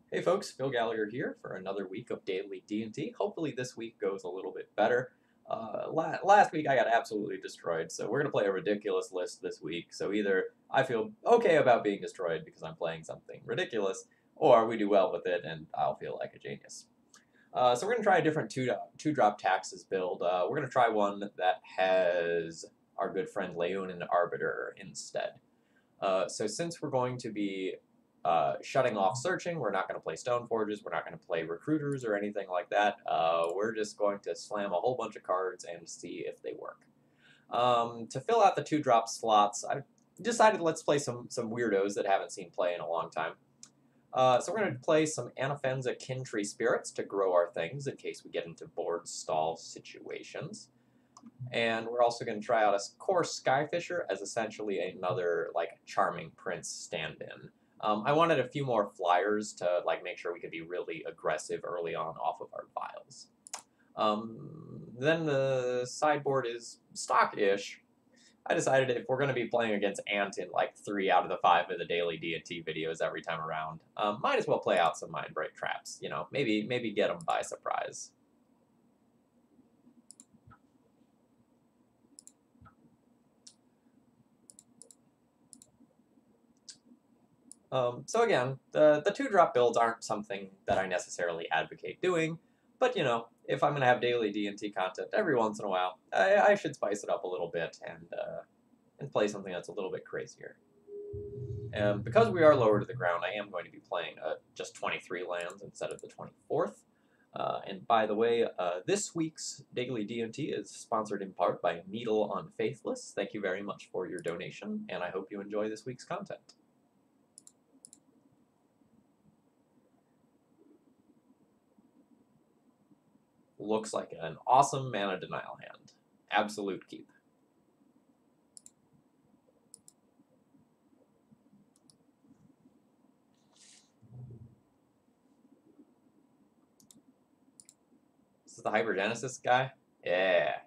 Hey folks, Phil Gallagher here for another week of daily D&T. Hopefully this week goes a little bit better. Last week I got absolutely destroyed, so we're going to play a ridiculous list this week. So either I feel okay about being destroyed because I'm playing something ridiculous, or we do well with it and I'll feel like a genius. So we're going to try a different two-drop taxes build. We're going to try one that has our good friend Leonin Arbiter instead. So since we're going to be shutting off searching, we're not going to play Stoneforges, we're not going to play Recruiters or anything like that. We're just going to slam a whole bunch of cards and see if they work. To fill out the two-drop slots, I decided let's play some weirdos that haven't seen play in a long time. So we're going to play some Anafenza Kintree Spirits to grow our things in case we get into board stall situations. And we're also going to try out a core Skyfisher as essentially another like Charming Prince stand-in. I wanted a few more flyers to like make sure we could be really aggressive early on off of our vials. Then the sideboard is stock-ish. I decided if we're going to be playing against Ant in like 3 out of the 5 of the daily D&T videos every time around, might as well play out some mind break traps. You know, maybe get them by surprise. So again, the two-drop builds aren't something that I necessarily advocate doing, but you know, if I'm going to have daily D&T content every once in a while, I should spice it up a little bit and play something that's a little bit crazier. And because we are lower to the ground, I am going to be playing just 23 lands instead of the 24th. And by the way, this week's Daily D&T is sponsored in part by needleonfaithless. Thank you very much for your donation, and I hope you enjoy this week's content. Looks like an awesome mana denial hand. Absolute keep. This is the Hypergenesis guy? Yeah.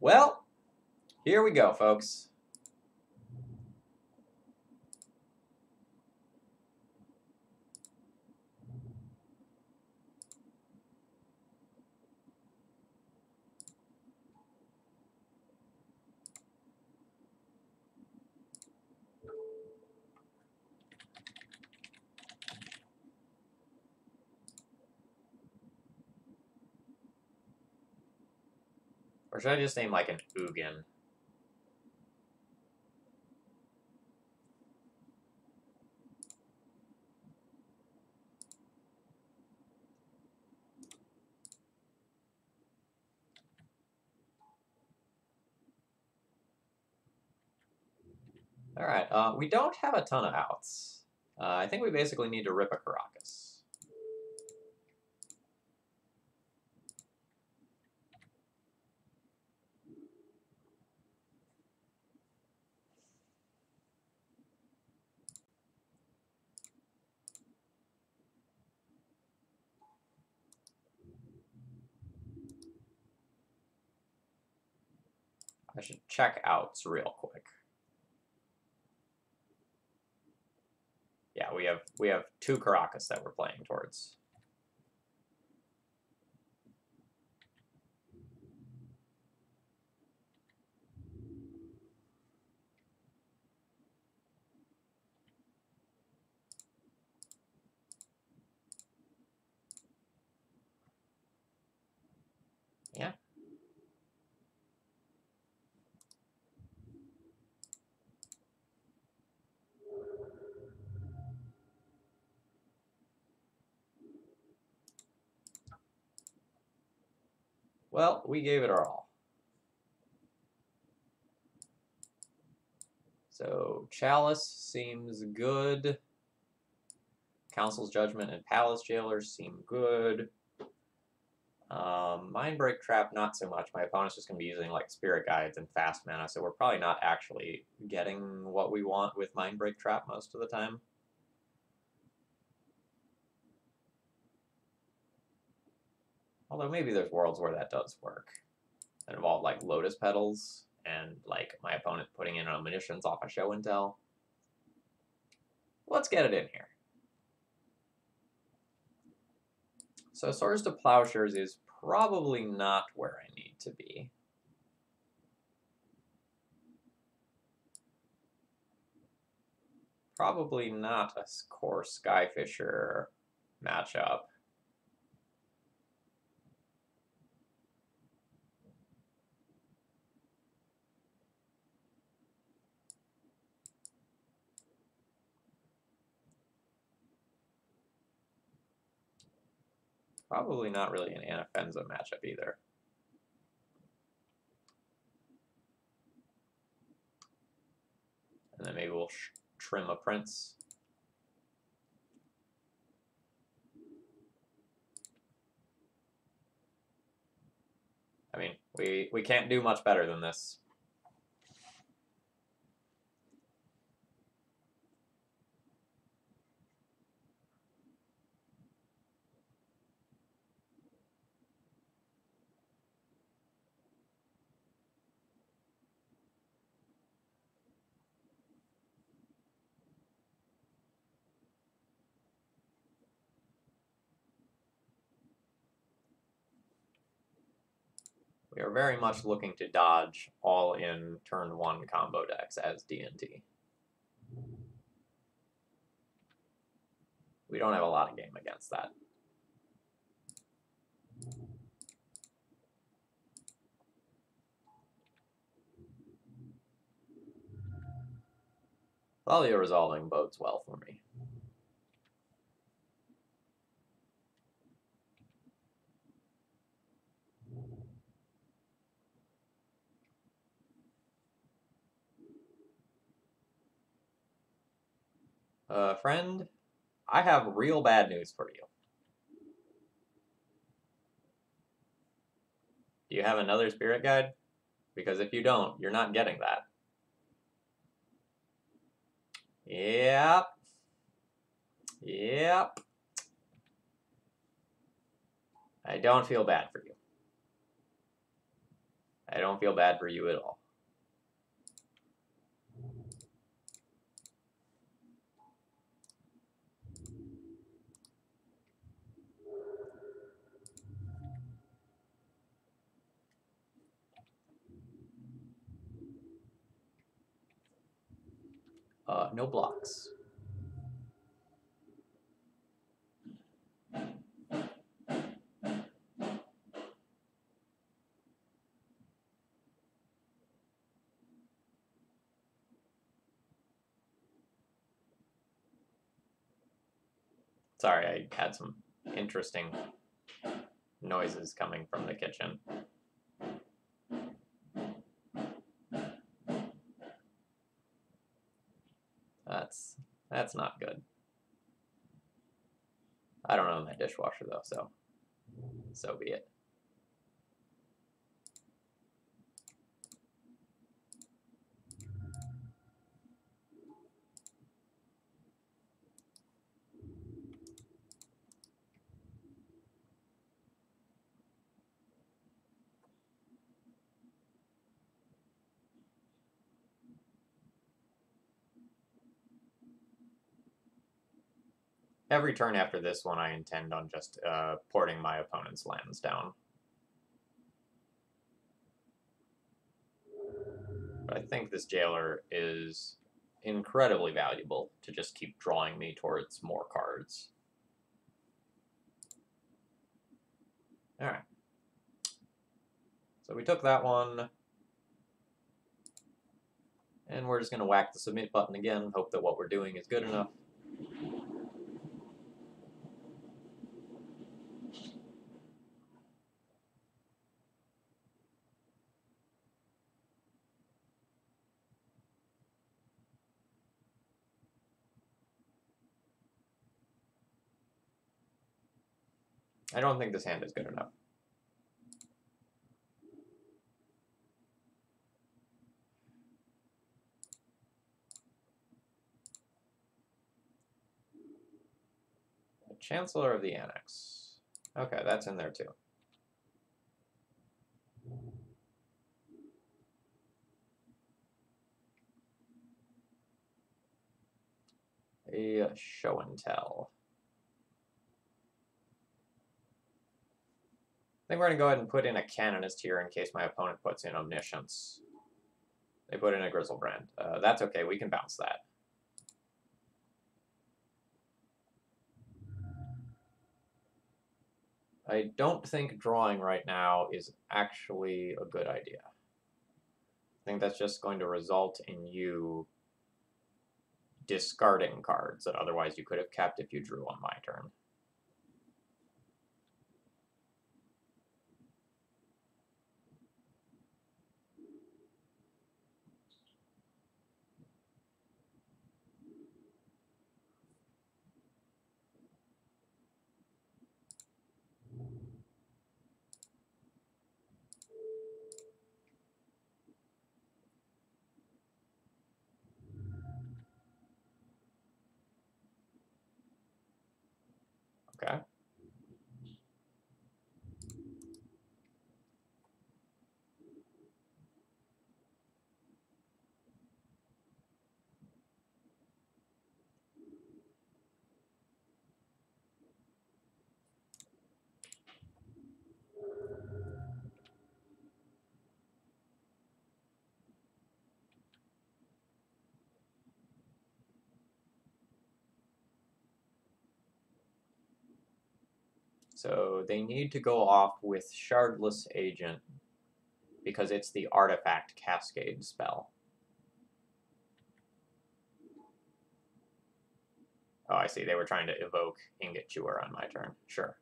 Well, here we go, folks. Or should I just name like an Ugin? Alright, we don't have a ton of outs. I think we basically need to rip a Caracas. I should check outs real quick. Yeah, we have 2 Caracas that we're playing towards. Yeah. Well, we gave it our all. So Chalice seems good. Council's Judgment and Palace Jailers seem good. Mindbreak Trap, not so much. My opponent's just going to be using like Spirit Guides and fast mana, so we're probably not actually getting what we want with Mindbreak Trap most of the time. Although maybe there's worlds where that does work. That involve like Lotus Petals and like my opponent putting in omniscience off a show and tell. Let's get it in here. So Swords to Plowshares is probably not where I need to be. Probably not a core Skyfisher matchup. Probably not really an Anafenza matchup either. And then maybe we'll trim a Prince. I mean, we can't do much better than this. We are very much looking to dodge all in turn 1 combo decks as D&T. We don't have a lot of game against that. Thalia resolving bodes well for me. Friend, I have real bad news for you. Do you have another spirit guide? Because if you don't, you're not getting that. Yep. Yep. I don't feel bad for you. I don't feel bad for you at all. No blocks. Sorry, I had some interesting noises coming from the kitchen. That's not good. I don't own that dishwasher though, so be it. Every turn after this one, I intend on just porting my opponent's lands down. But I think this Jailer is incredibly valuable to just keep drawing me towards more cards. Alright. So we took that one. And we're just going to whack the submit button again, hope that what we're doing is good enough. I don't think this hand is good enough. The Chancellor of the Annex. Okay, that's in there too. a show and tell. I think we're going to go ahead and put in a Canonist here in case my opponent puts in Omniscience. They put in a Grizzlebrand. That's okay, we can bounce that. I don't think drawing right now is actually a good idea. I think that's just going to result in you discarding cards that otherwise you could have kept if you drew on my turn. Okay. So they need to go off with Shardless Agent because it's the Artifact Cascade spell. Oh, I see. They were trying to evoke Ingot Chewer on my turn. Sure.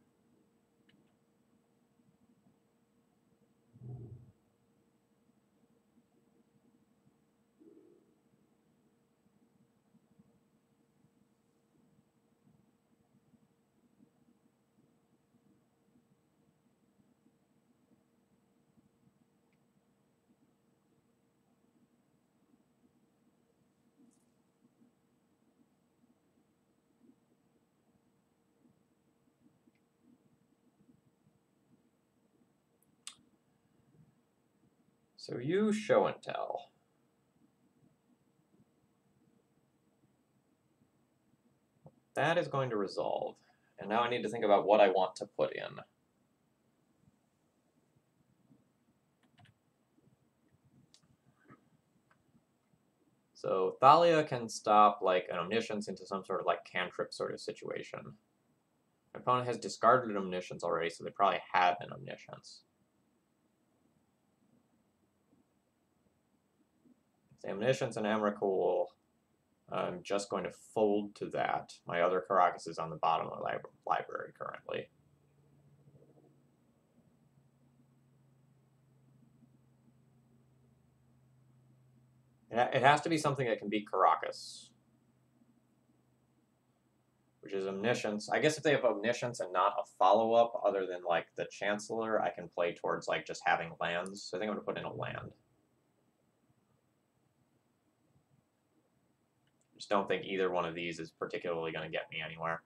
So you show and tell. That is going to resolve. And now I need to think about what I want to put in. So Thalia can stop like an Omniscience into some sort of like cantrip sort of situation. My opponent has discarded an Omniscience already, so they probably have an Omniscience. The Omniscience and Emrakul, I'm just going to fold to that. My other Caracas is on the bottom of the library currently. It has to be something that can beat Caracas, which is Omniscience. I guess if they have Omniscience and not a follow-up other than like the Chancellor, I can play towards like just having lands. So I think I'm going to put in a land. Just don't think either one of these is particularly going to get me anywhere.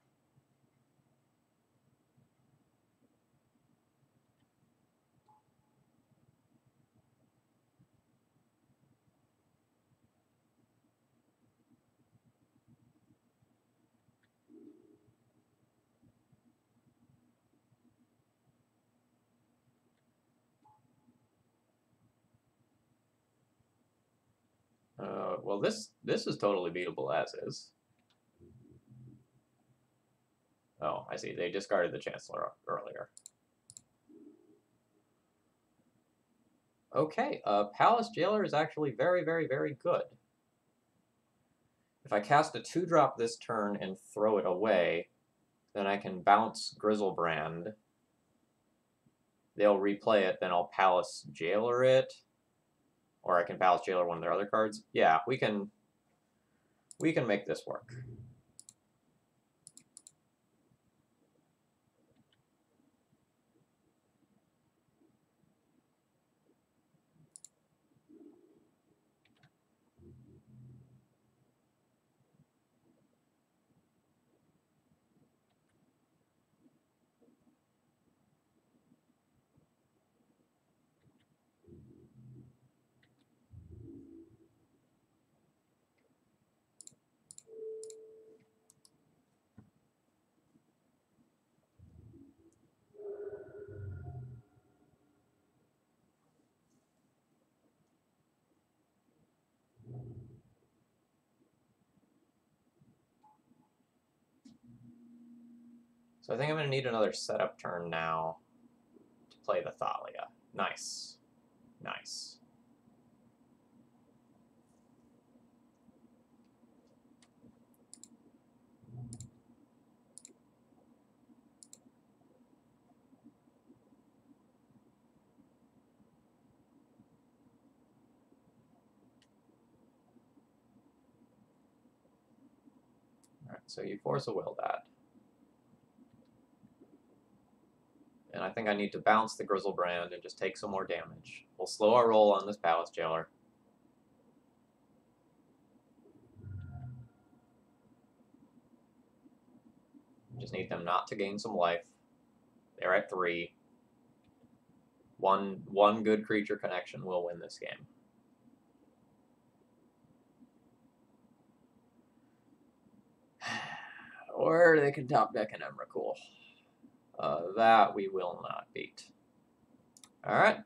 Well, this is totally beatable as is. Oh, I see. They discarded the Chancellor earlier. Okay, Palace Jailer is actually very, very, very good. If I cast a 2-drop this turn and throw it away, then I can bounce Grizzlebrand. They'll replay it, then I'll Palace Jailer it. Or I can Palace Jailer one of their other cards. Yeah, we can make this work. So I think I'm going to need another setup turn now to play the Thalia. Nice. Nice. Alright, so you force a will that. And I think I need to bounce the Grizzlebrand and just take some more damage. We'll slow our roll on this Palace Jailer. Just need them not to gain some life. They're at 3. One good creature connection will win this game. Or they can top deck an Emrakul. That we will not beat. Alright.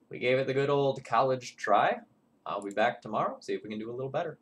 We gave it the good old college try. I'll be back tomorrow, see if we can do a little better.